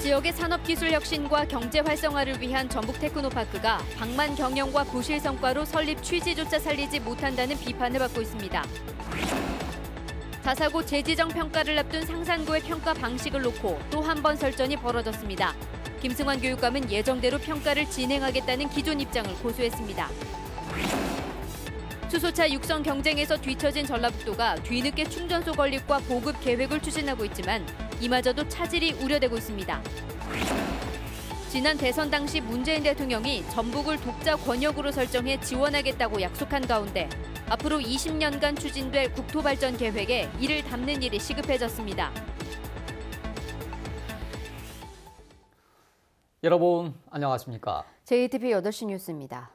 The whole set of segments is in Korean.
지역의 산업기술 혁신과 경제 활성화를 위한 전북 테크노파크가 방만 경영과 부실 성과로 설립 취지조차 살리지 못한다는 비판을 받고 있습니다. 자사고 재지정 평가를 앞둔 상산고의 평가 방식을 놓고 또 한 번 설전이 벌어졌습니다. 김승환 교육감은 예정대로 평가를 진행하겠다는 기존 입장을 고수했습니다. 수소차 육성 경쟁에서 뒤처진 전라북도가 뒤늦게 충전소 건립과 보급 계획을 추진하고 있지만 이마저도 차질이 우려되고 있습니다. 지난 대선 당시 문재인 대통령이 전북을 독자 권역으로 설정해 지원하겠다고 약속한 가운데 앞으로 20년간 추진될 국토발전 계획에 이를 담는 일이 시급해졌습니다. 여러분 안녕하십니까? JTBC 8시 뉴스입니다.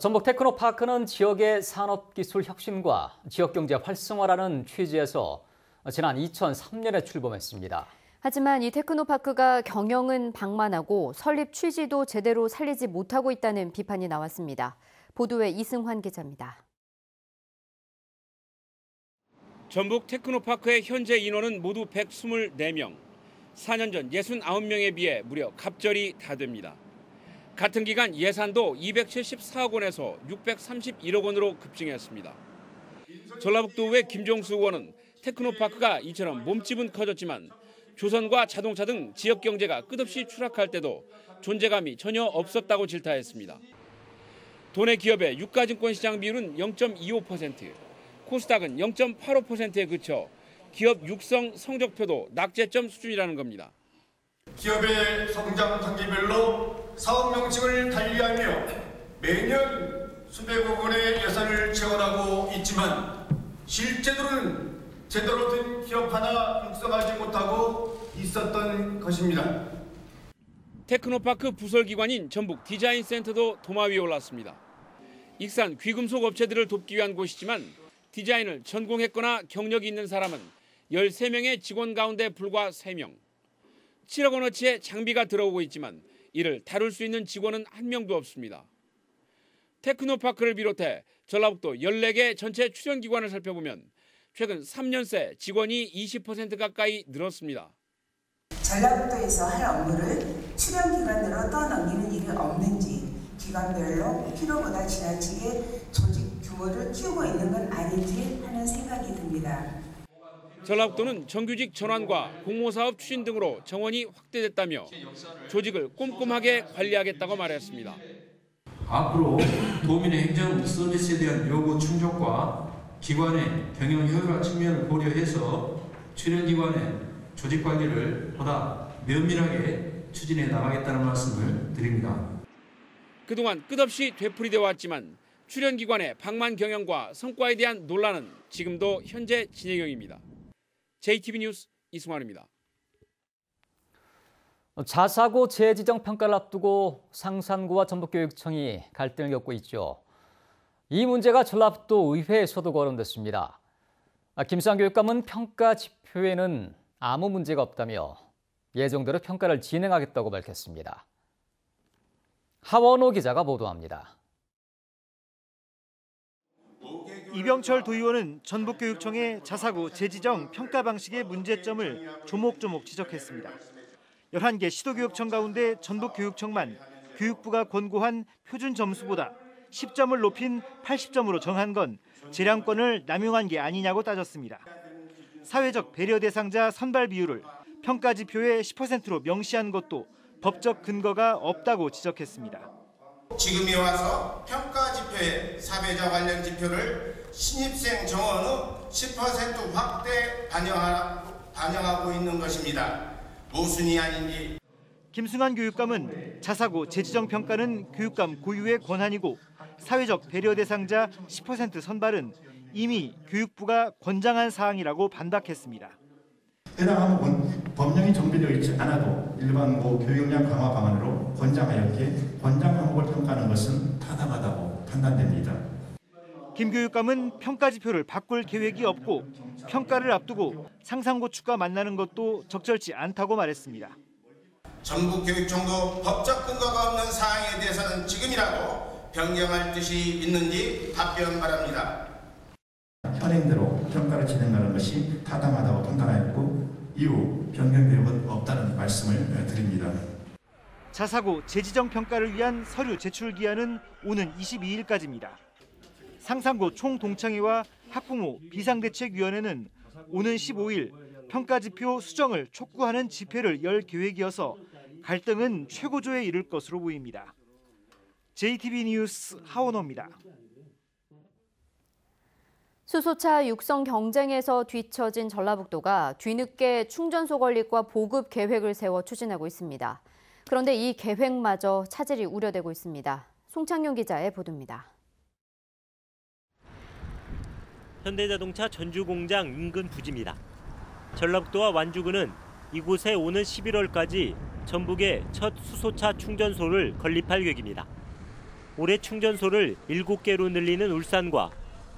전북 테크노파크는 지역의 산업기술 혁신과 지역경제 활성화라는 취지에서 지난 2003년에 출범했습니다. 하지만 이 테크노파크가 경영은 방만하고 설립 취지도 제대로 살리지 못하고 있다는 비판이 나왔습니다. 보도에 이승환 기자입니다. 전북 테크노파크의 현재 인원은 모두 124명. 4년 전 69명에 비해 무려 갑절이 다 됩니다. 같은 기간 예산도 274억 원에서 631억 원으로 급증했습니다. 전라북도의 김종수 의원은 테크노파크가 이처럼 몸집은 커졌지만 조선과 자동차 등 지역 경제가 끝없이 추락할 때도 존재감이 전혀 없었다고 질타했습니다. 도내 기업의 유가증권 시장 비율은 0.25%, 코스닥은 0.85%에 그쳐 기업 육성 성적표도 낙제점 수준이라는 겁니다. 기업의 성장 단계별로 사업 명칭을 달리하며 매년 수백억 원의 예산을 지원하고 있지만 실제로는 제대로 된 기업 하나 육성하지 못하고 있었던 것입니다. 테크노파크 부설기관인 전북 디자인센터도 도마 위에 올랐습니다. 익산 귀금속 업체들을 돕기 위한 곳이지만 디자인을 전공했거나 경력이 있는 사람은 13명의 직원 가운데 불과 3명. 7억 원어치의 장비가 들어오고 있지만 이를 다룰 수 있는 직원은 한 명도 없습니다. 테크노파크를 비롯해 전라북도 14개 전체 출연기관을 살펴보면 최근 3년 새 직원이 20% 가까이 늘었습니다. 전라북도에서 할 업무를 출연기관으로 떠넘기는 일이 없는지 기관별로 필요보다 지나치게 조직 규모를 키우고 있는 건 아닌지 하는 생각이 듭니다. 전라북도는 정규직 전환과 공모사업 추진 등으로 정원이 확대됐다며 조직을 꼼꼼하게 관리하겠다고 말했습니다. 앞으로 도민의 행정 서비스에 대한 요구 충족과 기관의 경영 효율화 측면을 고려해서 출연기관의 조직 관리를 보다 면밀하게 추진해 나가겠다는 말씀을 드립니다. 그동안 끝없이 되풀이되어 왔지만 출연기관의 방만 경영과 성과에 대한 논란은 지금도 현재 진행형입니다. JTBC 뉴스 이승환입니다. 자사고 재지정 평가를 앞두고 상산고와 전북교육청이 갈등을 겪고 있죠. 이 문제가 전라북도 의회에서도 거론됐습니다. 김승환 교육감은 평가 지표에는 아무 문제가 없다며 예정대로 평가를 진행하겠다고 밝혔습니다. 하원호 기자가 보도합니다. 이병철 도의원은 전북교육청의 자사고 재지정 평가 방식의 문제점을 조목조목 지적했습니다. 11개 시도교육청 가운데 전북교육청만 교육부가 권고한 표준 점수보다 10점을 높인 80점으로 정한 건 재량권을 남용한 게 아니냐고 따졌습니다. 사회적 배려 대상자 선발 비율을 평가 지표의 10%로 명시한 것도 법적 근거가 없다고 지적했습니다. 지금에 와서 평가 지표에 사회자 관련 지표를 신입생 정원의 10% 확대 반영하고 있는 것입니다. 모순이 아닌지. 김승환 교육감은 자사고 재지정 평가는 교육감 고유의 권한이고 사회적 배려 대상자 10% 선발은 이미 교육부가 권장한 사항이라고 반박했습니다. 해당 항목은 법령이 정비되어 있지 않아도 일반 교육 역량 강화 방안으로 권장하였기에 권장 항목을 평가하는 것은 타당하다고 판단됩니다. 김 교육감은 평가 지표를 바꿀 계획이 없고 평가를 앞두고 상산고 측과 만나는 것도 적절치 않다고 말했습니다. 전북교육청도 법적 근거가 없는 사항에 대해서는 지금이라도 변경할 뜻이 있는지 답변 바랍니다. 현행대로 평가를 진행하는 것이 타당하다고 판단하였고 이후 변경 계획은 없다는 말씀을 드립니다. 자사고 재지정 평가를 위한 서류 제출 기한은 오는 22일까지입니다. 상산고 총동창회와 학부모 비상대책위원회는 오는 15일 평가지표 수정을 촉구하는 집회를 열 계획이어서 갈등은 최고조에 이를 것으로 보입니다. JTB 뉴스 하원호입니다. 수소차 육성 경쟁에서 뒤처진 전라북도가 뒤늦게 충전소 건립과 보급 계획을 세워 추진하고 있습니다. 그런데 이 계획마저 차질이 우려되고 있습니다. 송창용 기자의 보도입니다. 현대자동차 전주공장 인근 부지입니다. 전라북도와 완주군은 이곳에 오는 11월까지 전북에 첫 수소차 충전소를 건립할 계획입니다. 올해 충전소를 7개로 늘리는 울산과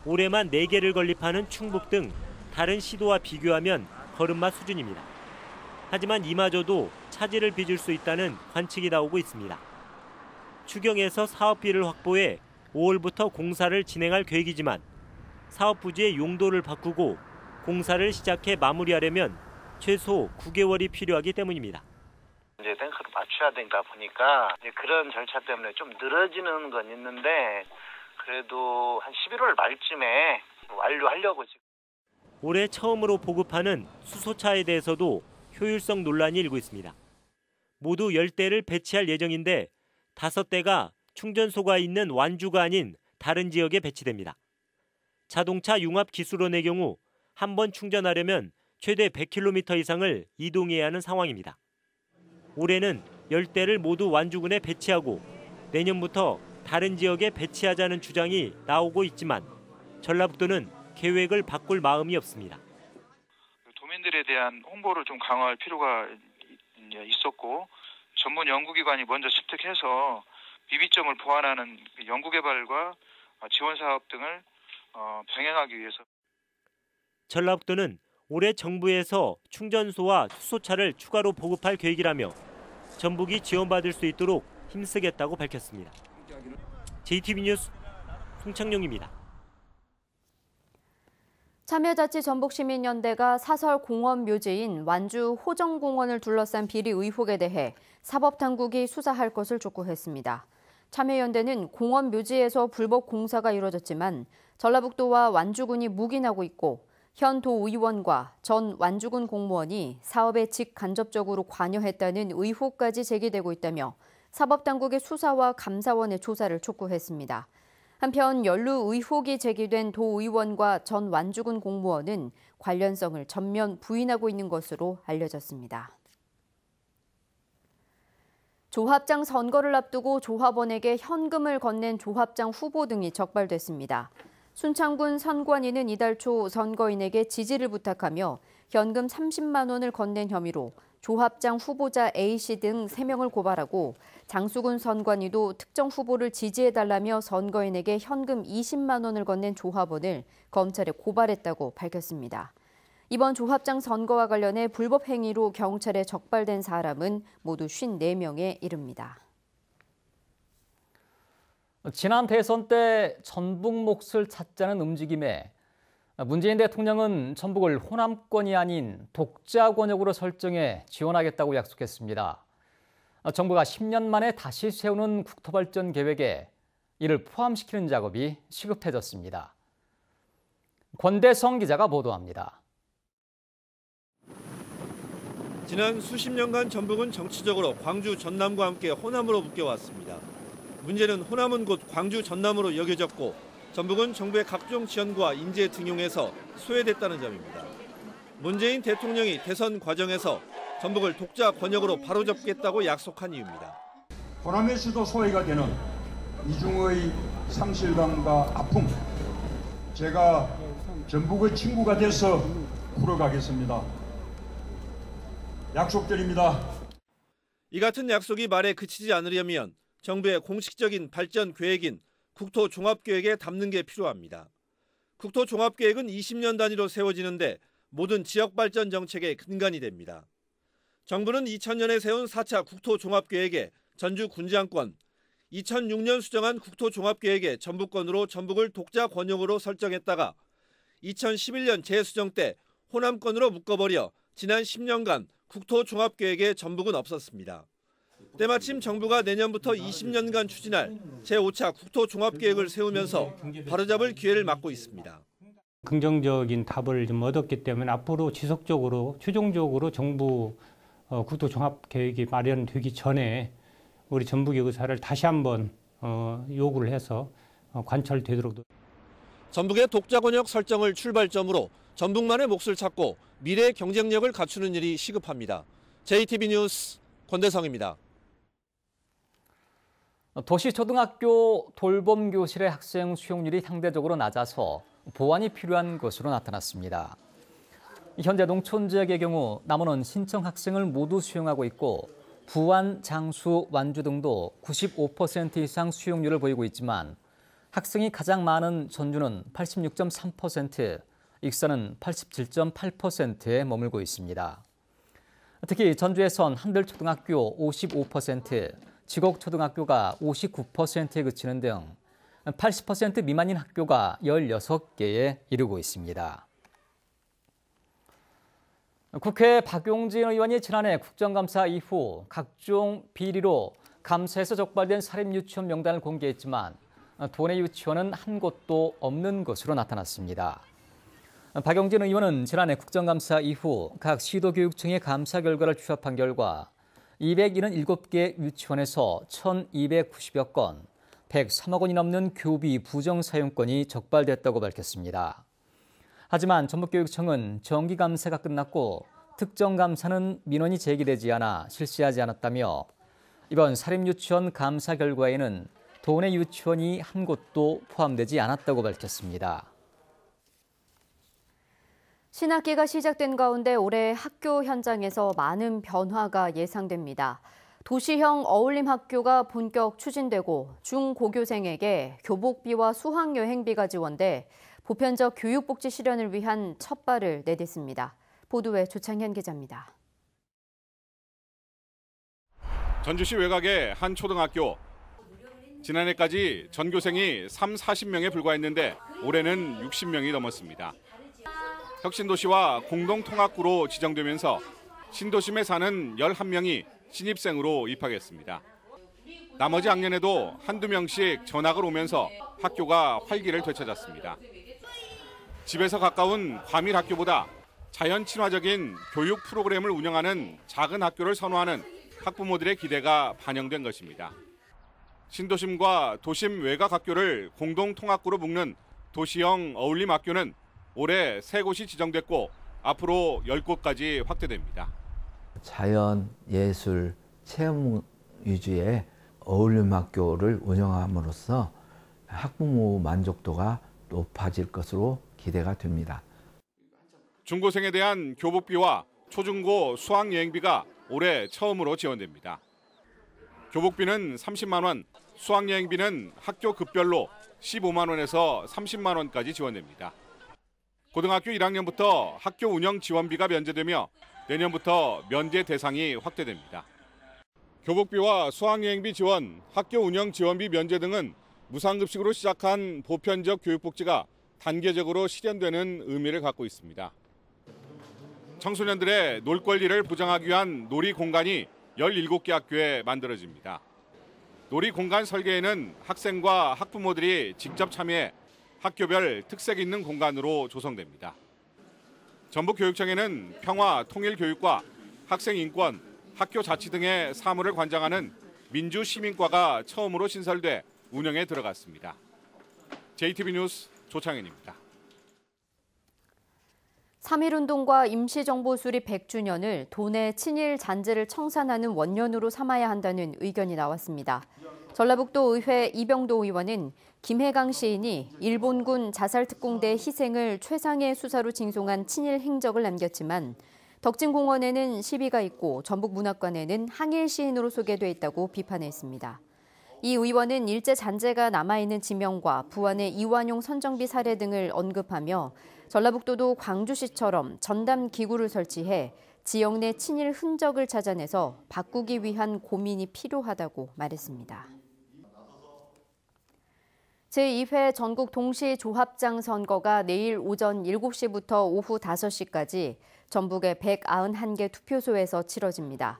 올해만 4개를 건립하는 충북 등 다른 시도와 비교하면 걸음마 수준입니다. 하지만 이마저도 차질을 빚을 수 있다는 관측이 나오고 있습니다. 추경에서 사업비를 확보해 5월부터 공사를 진행할 계획이지만 사업 부지의 용도를 바꾸고 공사를 시작해 마무리하려면 최소 9개월이 필요하기 때문입니다. 이제 탱크를 맞춰야 되다 보니까 이제 그런 절차 때문에 좀 늘어지는 건 있는데 그래도 한 11월 말쯤에 완료하려고 지금. 올해 처음으로 보급하는 수소차에 대해서도 효율성 논란이 일고 있습니다. 모두 10대를 배치할 예정인데 5대가 충전소가 있는 완주가 아닌 다른 지역에 배치됩니다. 자동차 융합 기술원의 경우 한 번 충전하려면 최대 100km 이상을 이동해야 하는 상황입니다. 올해는 10대를 모두 완주군에 배치하고 내년부터 다른 지역에 배치하자는 주장이 나오고 있지만 전라북도는 계획을 바꿀 마음이 없습니다. 도민들에 대한 홍보를 좀 강화할 필요가 있었고 전문 연구기관이 먼저 습득해서 미비점을 보완하는 연구개발과 지원 사업 등을 병행하기 위해서. 전라북도는 올해 정부에서 충전소와 수소차를 추가로 보급할 계획이라며 전북이 지원받을 수 있도록 힘쓰겠다고 밝혔습니다. JTB 뉴스 송창용입니다. 참여자치 전북시민연대가 사설 공원 묘지인 완주 호정공원을 둘러싼 비리 의혹에 대해 사법당국이 수사할 것을 촉구했습니다. 참여연대는 공원 묘지에서 불법 공사가 이루어졌지만 전라북도와 완주군이 묵인하고 있고 현 도의원과 전 완주군 공무원이 사업에 직간접적으로 관여했다는 의혹까지 제기되고 있다며 사법당국의 수사와 감사원의 조사를 촉구했습니다. 한편 연루 의혹이 제기된 도의원과 전 완주군 공무원은 관련성을 전면 부인하고 있는 것으로 알려졌습니다. 조합장 선거를 앞두고 조합원에게 현금을 건넨 조합장 후보 등이 적발됐습니다. 순창군 선관위는 이달 초 선거인에게 지지를 부탁하며 현금 30만 원을 건넨 혐의로 조합장 후보자 A씨 등 3명을 고발하고 장수군 선관위도 특정 후보를 지지해달라며 선거인에게 현금 20만 원을 건넨 조합원을 검찰에 고발했다고 밝혔습니다. 이번 조합장 선거와 관련해 불법 행위로 경찰에 적발된 사람은 모두 54명에 이릅니다. 지난 대선 때 전북 몫을 찾자는 움직임에 문재인 대통령은 전북을 호남권이 아닌 독자 권역으로 설정해 지원하겠다고 약속했습니다. 정부가 10년 만에 다시 세우는 국토발전 계획에 이를 포함시키는 작업이 시급해졌습니다. 권대성 기자가 보도합니다. 지난 수십 년간 전북은 정치적으로 광주, 전남과 함께 호남으로 묶여왔습니다. 문제는 호남은 곧 광주, 전남으로 여겨졌고 전북은 정부의 각종 지원과 인재 등용에서 소외됐다는 점입니다. 문재인 대통령이 대선 과정에서 전북을 독자 권역으로 바로잡겠다고 약속한 이유입니다. 호남에서도 소외가 되는 이중의 상실감과 아픔, 제가 전북의 친구가 돼서 풀어가겠습니다. 약속드립니다. 이 같은 약속이 말에 그치지 않으려면 정부의 공식적인 발전 계획인 국토종합계획에 담는 게 필요합니다. 국토종합계획은 20년 단위로 세워지는데 모든 지역발전 정책의 근간이 됩니다. 정부는 2000년에 세운 4차 국토종합계획에 전주 군장권, 2006년 수정한 국토종합계획에 전북권으로 전북을 독자 권역으로 설정했다가 2011년 재수정 때 호남권으로 묶어버려 지난 10년간 국토종합계획에 전북은 없었습니다. 때마침 정부가 내년부터 20년간 추진할 제5차 국토종합계획을 세우면서 바로잡을 기회를 맞고 있습니다. 긍정적인 답을 좀 얻었기 때문에 앞으로 지속적으로 최종적으로 정부 국토종합계획이 마련되기 전에 우리 전북의 의사를 다시 한번 요구를 해서 관철되도록. 전북의 독자권역 설정을 출발점으로 전북만의 몫을 찾고 미래의 경쟁력을 갖추는 일이 시급합니다. JTB 뉴스 권대성입니다. 도시초등학교 돌봄교실의 학생 수용률이 상대적으로 낮아서 보완이 필요한 것으로 나타났습니다. 현재 농촌지역의 경우 남원은 신청 학생을 모두 수용하고 있고 부안, 장수, 완주 등도 95% 이상 수용률을 보이고 있지만 학생이 가장 많은 전주는 86.3%, 익산은 87.8%에 머물고 있습니다. 특히 전주에선 한들초등학교 55%, 지곡초등학교가 59%에 그치는 등 80% 미만인 학교가 16개에 이르고 있습니다. 국회 박용진 의원이 지난해 국정감사 이후 각종 비리로 감사에서 적발된 사립유치원 명단을 공개했지만 도내 유치원은 한 곳도 없는 것으로 나타났습니다. 박용진 의원은 지난해 국정감사 이후 각 시도교육청의 감사 결과를 취합한 결과 277개 유치원에서 1,290여 건, 103억 원이 넘는 교비 부정사용건이 적발됐다고 밝혔습니다. 하지만 전북교육청은 정기감사가 끝났고 특정감사는 민원이 제기되지 않아 실시하지 않았다며 이번 사립유치원 감사 결과에는 도내 유치원이 한 곳도 포함되지 않았다고 밝혔습니다. 신학기가 시작된 가운데 올해 학교 현장에서 많은 변화가 예상됩니다. 도시형 어울림학교가 본격 추진되고 중고교생에게 교복비와 수학여행비가 지원돼 보편적 교육복지 실현을 위한 첫발을 내딛습니다. 보도에 조창현 기자입니다. 전주시 외곽의 한 초등학교. 지난해까지 전교생이 40명에 불과했는데 올해는 60명이 넘었습니다. 혁신도시와 공동통학구로 지정되면서 신도심에 사는 11명이 신입생으로 입학했습니다. 나머지 학년에도 한두 명씩 전학을 오면서 학교가 활기를 되찾았습니다. 집에서 가까운 과밀 학교보다 자연 친화적인 교육 프로그램을 운영하는 작은 학교를 선호하는 학부모들의 기대가 반영된 것입니다. 신도심과 도심 외곽 학교를 공동통학구로 묶는 도시형 어울림 학교는 올해 3곳이 지정됐고 앞으로 10곳까지 확대됩니다. 자연, 예술, 체험 위주의 어울림 학교를 운영함으로써 학부모 만족도가 높아질 것으로 기대가 됩니다. 중고생에 대한 교복비와 초중고 수학여행비가 올해 처음으로 지원됩니다. 교복비는 30만 원, 수학여행비는 학교 급별로 15만 원에서 30만 원까지 지원됩니다. 고등학교 1학년부터 학교 운영 지원비가 면제되며 내년부터 면제 대상이 확대됩니다. 교복비와 수학여행비 지원, 학교 운영 지원비 면제 등은 무상급식으로 시작한 보편적 교육복지가 단계적으로 실현되는 의미를 갖고 있습니다. 청소년들의 놀 권리를 보장하기 위한 놀이 공간이 17개 학교에 만들어집니다. 놀이 공간 설계에는 학생과 학부모들이 직접 참여해 학교별 특색 있는 공간으로 조성됩니다. 전북교육청에는 평화, 통일교육과 학생인권, 학교 자치 등의 사무를 관장하는 민주시민과가 처음으로 신설돼 운영에 들어갔습니다. JTB 뉴스 조창현입니다. 3.1운동과 임시정부 수립 100주년을 도내 친일 잔재를 청산하는 원년으로 삼아야 한다는 의견이 나왔습니다. 전라북도 의회 이병도 의원은 김해강 시인이 일본군 자살특공대 희생을 최상의 수사로 징송한 친일 행적을 남겼지만 덕진공원에는 시비가 있고 전북문학관에는 항일 시인으로 소개돼 있다고 비판했습니다. 이 의원은 일제 잔재가 남아있는 지명과 부안의 이완용 선정비 사례 등을 언급하며 전라북도도 광주시처럼 전담 기구를 설치해 지역 내 친일 흔적을 찾아내서 바꾸기 위한 고민이 필요하다고 말했습니다. 제2회 전국 동시조합장 선거가 내일 오전 7시부터 오후 5시까지 전북의 191개 투표소에서 치러집니다.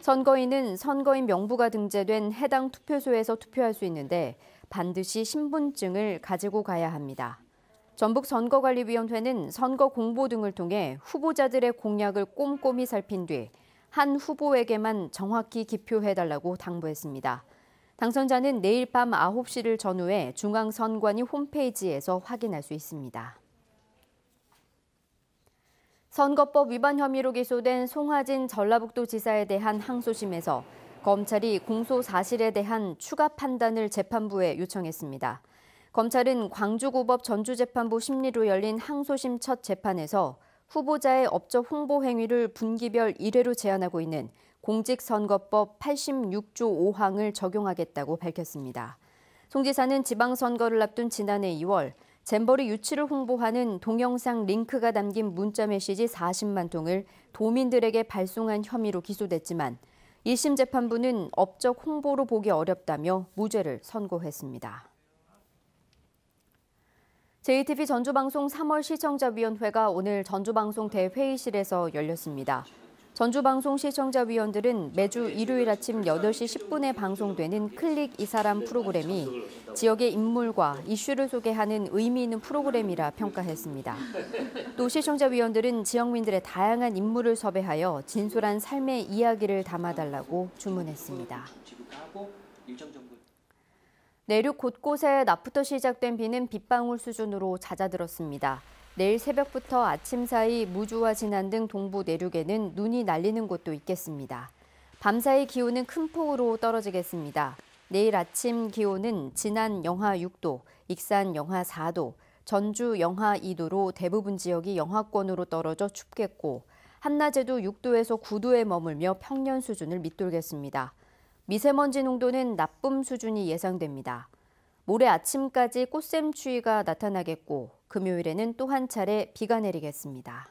선거인은 선거인 명부가 등재된 해당 투표소에서 투표할 수 있는데 반드시 신분증을 가지고 가야 합니다. 전북선거관리위원회는 선거 공보 등을 통해 후보자들의 공약을 꼼꼼히 살핀 뒤 한 후보에게만 정확히 기표해달라고 당부했습니다. 당선자는 내일 밤 9시를 전후해 중앙선관위 홈페이지에서 확인할 수 있습니다. 선거법 위반 혐의로 기소된 송하진 전라북도지사에 대한 항소심에서 검찰이 공소 사실에 대한 추가 판단을 재판부에 요청했습니다. 검찰은 광주고법 전주재판부 심리로 열린 항소심 첫 재판에서 후보자의 업적 홍보 행위를 분기별 1회로 제한하고 있는 공직선거법 86조 5항을 적용하겠다고 밝혔습니다. 송 지사는 지방선거를 앞둔 지난해 2월 잼버리 유치를 홍보하는 동영상 링크가 담긴 문자메시지 40만 통을 도민들에게 발송한 혐의로 기소됐지만 1심 재판부는 업적 홍보로 보기 어렵다며 무죄를 선고했습니다. JTBC 전주방송 3월 시청자위원회가 오늘 전주방송 대회의실에서 열렸습니다. 전주방송 시청자위원들은 매주 일요일 아침 8시 10분에 방송되는 클릭 이 사람 프로그램이 지역의 인물과 이슈를 소개하는 의미 있는 프로그램이라 평가했습니다. 또 시청자위원들은 지역민들의 다양한 인물을 섭외하여 진솔한 삶의 이야기를 담아달라고 주문했습니다. 내륙 곳곳에 낮부터 시작된 비는 빗방울 수준으로 잦아들었습니다. 내일 새벽부터 아침 사이 무주와 진안 등 동부 내륙에는 눈이 날리는 곳도 있겠습니다. 밤사이 기온은 큰 폭으로 떨어지겠습니다. 내일 아침 기온은 진안 영하 6도, 익산 영하 4도, 전주 영하 2도로 대부분 지역이 영하권으로 떨어져 춥겠고 한낮에도 6도에서 9도에 머물며 평년 수준을 밑돌겠습니다. 미세먼지 농도는 나쁨 수준이 예상됩니다. 모레 아침까지 꽃샘추위가 나타나겠고 금요일에는 또 한 차례 비가 내리겠습니다.